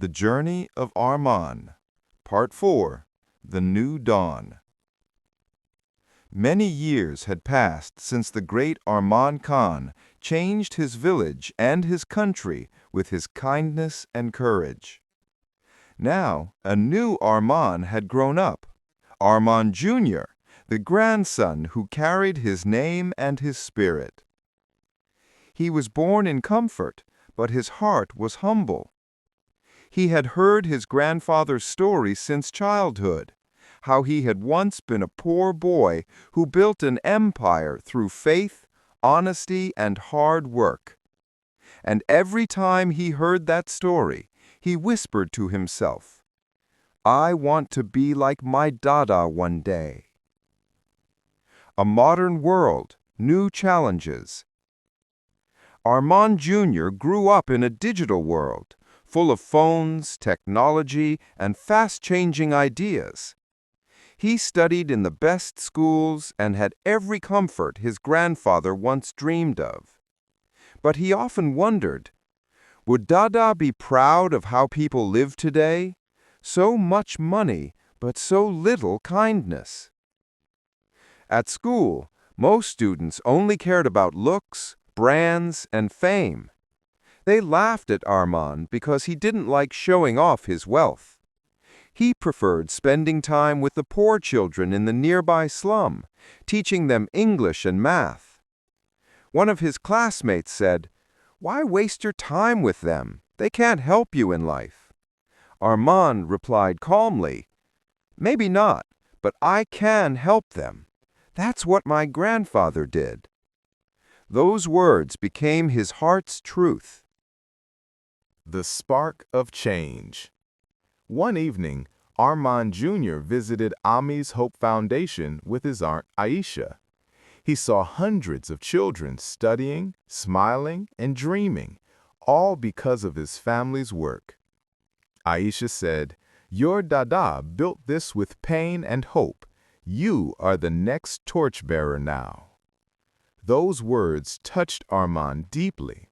The Journey of Arman, Part 4, The New Dawn. Many years had passed since the great Arman Khan changed his village and his country with his kindness and courage. Now, a new Arman had grown up, Arman Jr., the grandson who carried his name and his spirit. He was born in comfort, but his heart was humble. He had heard his grandfather's story since childhood, how he had once been a poor boy who built an empire through faith, honesty, and hard work. And every time he heard that story, he whispered to himself, "I want to be like my Dada one day." A modern world, new challenges. Arman Jr. grew up in a digital world, full of phones, technology, and fast-changing ideas. He studied in the best schools and had every comfort his grandfather once dreamed of. But he often wondered, would Dada be proud of how people live today? So much money, but so little kindness. At school, most students only cared about looks, brands, and fame. They laughed at Arman because he didn't like showing off his wealth. He preferred spending time with the poor children in the nearby slum, teaching them English and math. One of his classmates said, "Why waste your time with them? They can't help you in life." Arman replied calmly, "Maybe not, but I can help them. That's what my grandfather did." Those words became his heart's truth. The Spark of Change. One evening, Arman Jr. visited Ami's Hope Foundation with his aunt Aisha. He saw hundreds of children studying, smiling, and dreaming, all because of his family's work. Aisha said, "Your Dada built this with pain and hope. You are the next torchbearer now." Those words touched Arman deeply.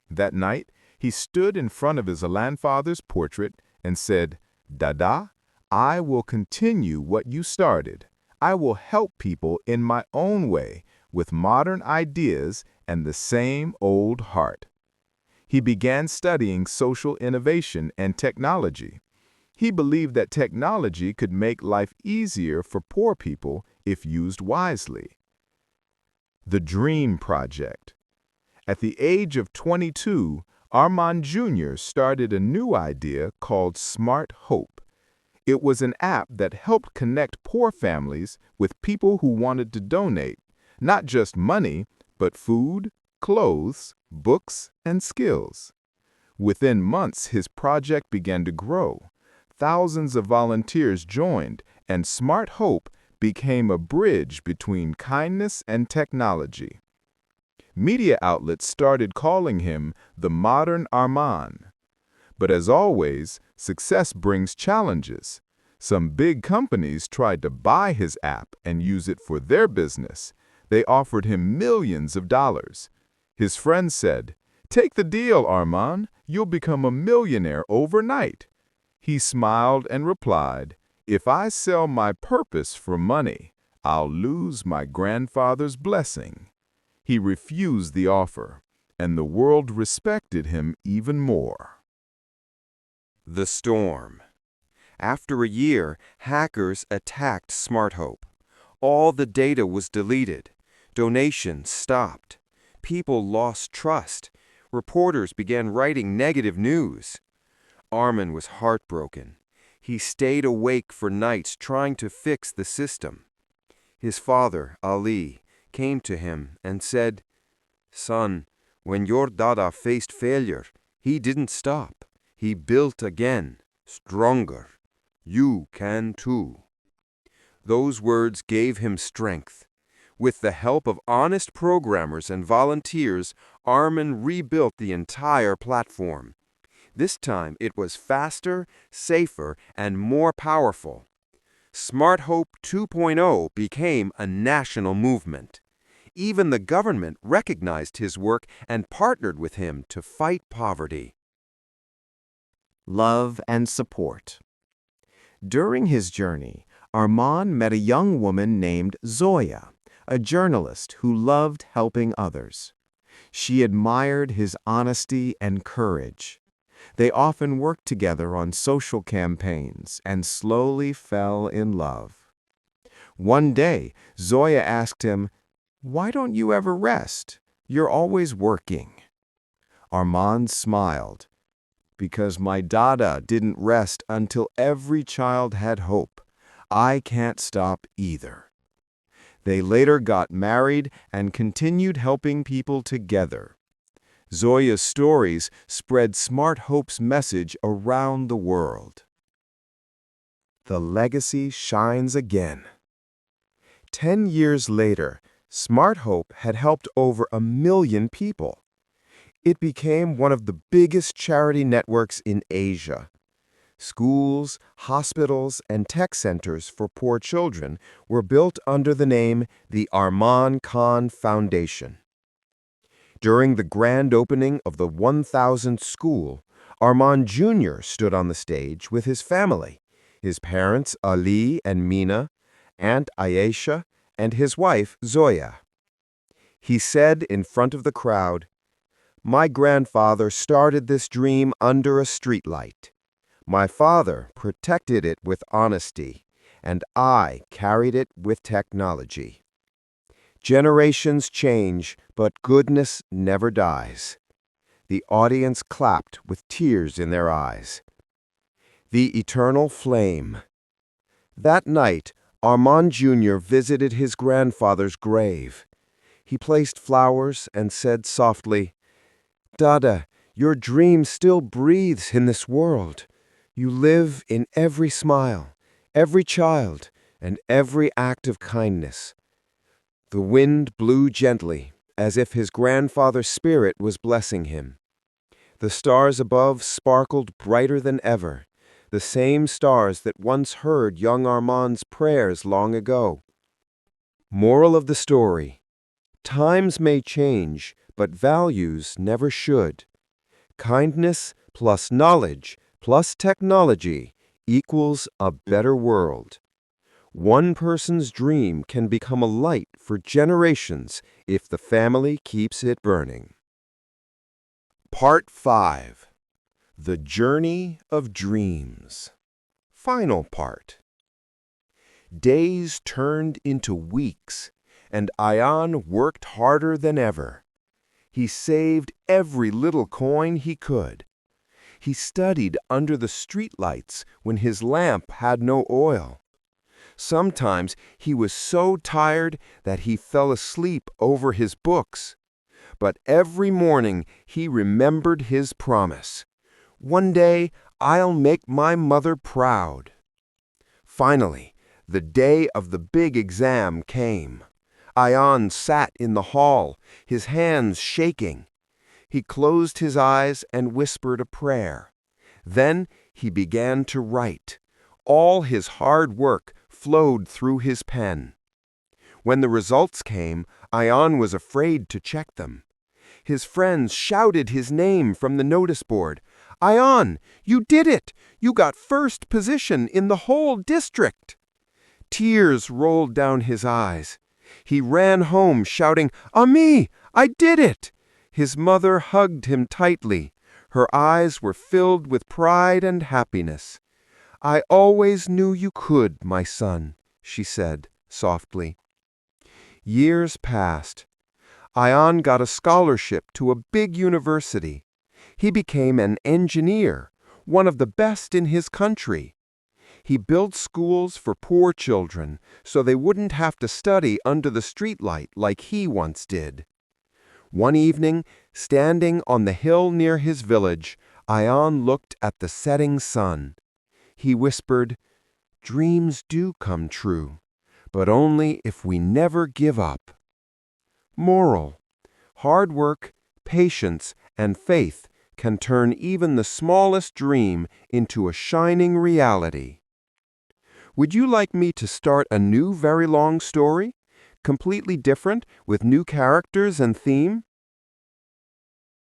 That night, he stood in front of his grandfather's portrait and said, "Dada, I will continue what you started. I will help people in my own way, with modern ideas and the same old heart." He began studying social innovation and technology. He believed that technology could make life easier for poor people if used wisely. The Dream Project. At the age of 22, Arman Jr. started a new idea called Smart Hope. It was an app that helped connect poor families with people who wanted to donate, not just money, but food, clothes, books, and skills. Within months, his project began to grow. Thousands of volunteers joined, and Smart Hope became a bridge between kindness and technology. Media outlets started calling him the modern Arman. But as always, success brings challenges. Some big companies tried to buy his app and use it for their business. They offered him millions of dollars. His friends said, "Take the deal, Arman. You'll become a millionaire overnight." He smiled and replied, "If I sell my purpose for money, I'll lose my grandfather's blessing." He refused the offer, and the world respected him even more. The Storm. After a year, hackers attacked Smart Hope. All the data was deleted. Donations stopped. People lost trust. Reporters began writing negative news. Arman was heartbroken. He stayed awake for nights trying to fix the system. His father, Ali, came to him and said, "Son, when your Dada faced failure, he didn't stop. He built again, stronger. You can too." Those words gave him strength. With the help of honest programmers and volunteers, Arman rebuilt the entire platform. This time it was faster, safer, and more powerful. Smart Hope 2.0 became a national movement. Even the government recognized his work and partnered with him to fight poverty. love, and support. During his journey, Arman met a young woman named Zoya, a journalist who loved helping others. She admired his honesty and courage. They often worked together on social campaigns and slowly fell in love. One day, Zoya asked him, "Why don't you ever rest? You're always working." Arman smiled. "Because my dada didn't rest until every child had hope. I can't stop either." They later got married and continued helping people together. Zoya's stories spread Smart Hope's message around the world. The legacy shines again. 10 years later, Smart Hope had helped over 1 million people. It became one of the biggest charity networks in Asia. Schools, hospitals, and tech centers for poor children were built under the name the Arman Khan Foundation. During the grand opening of the 1,000th school, Arman Jr. stood on the stage with his family, his parents Ali and Mina, Aunt Aisha, and his wife Zoya. He said in front of the crowd, "My grandfather started this dream under a streetlight. My father protected it with honesty, and I carried it with technology. Generations change, but goodness never dies." The audience clapped with tears in their eyes. The eternal flame. That night, Arman Jr. visited his grandfather's grave. He placed flowers and said softly, "Dada, your dream still breathes in this world. You live in every smile, every child, and every act of kindness." The wind blew gently, as if his grandfather's spirit was blessing him. The stars above sparkled brighter than ever, the same stars that once heard young Arman's prayers long ago. Moral of the story: times may change, but values never should. Kindness plus knowledge plus technology equals a better world. One person's dream can become a light for generations if the family keeps it burning. Part 5. The Journey of Dreams. Final part. Days turned into weeks, and Ayan worked harder than ever. He saved every little coin he could. He studied under the streetlights when his lamp had no oil. Sometimes he was so tired that he fell asleep over his books. But every morning he remembered his promise. "One day I'll make my mother proud." Finally, the day of the big exam came. Ayan sat in the hall, his hands shaking. He closed his eyes and whispered a prayer. Then he began to write. All his hard work flowed through his pen. When the results came, Ayan was afraid to check them. His friends shouted his name from the notice board. "Ayan, you did it! You got first position in the whole district!" Tears rolled down his eyes. He ran home shouting, "Ami, I did it!" His mother hugged him tightly. Her eyes were filled with pride and happiness. "I always knew you could, my son," she said softly. Years passed. Ayan got a scholarship to a big university. He became an engineer, one of the best in his country. He built schools for poor children so they wouldn't have to study under the streetlight like he once did. One evening, standing on the hill near his village, Ayan looked at the setting sun. He whispered, "Dreams do come true, but only if we never give up." Moral: hard work, patience, and faith can turn even the smallest dream into a shining reality. Would you like me to start a new very long story, completely different with new characters and theme?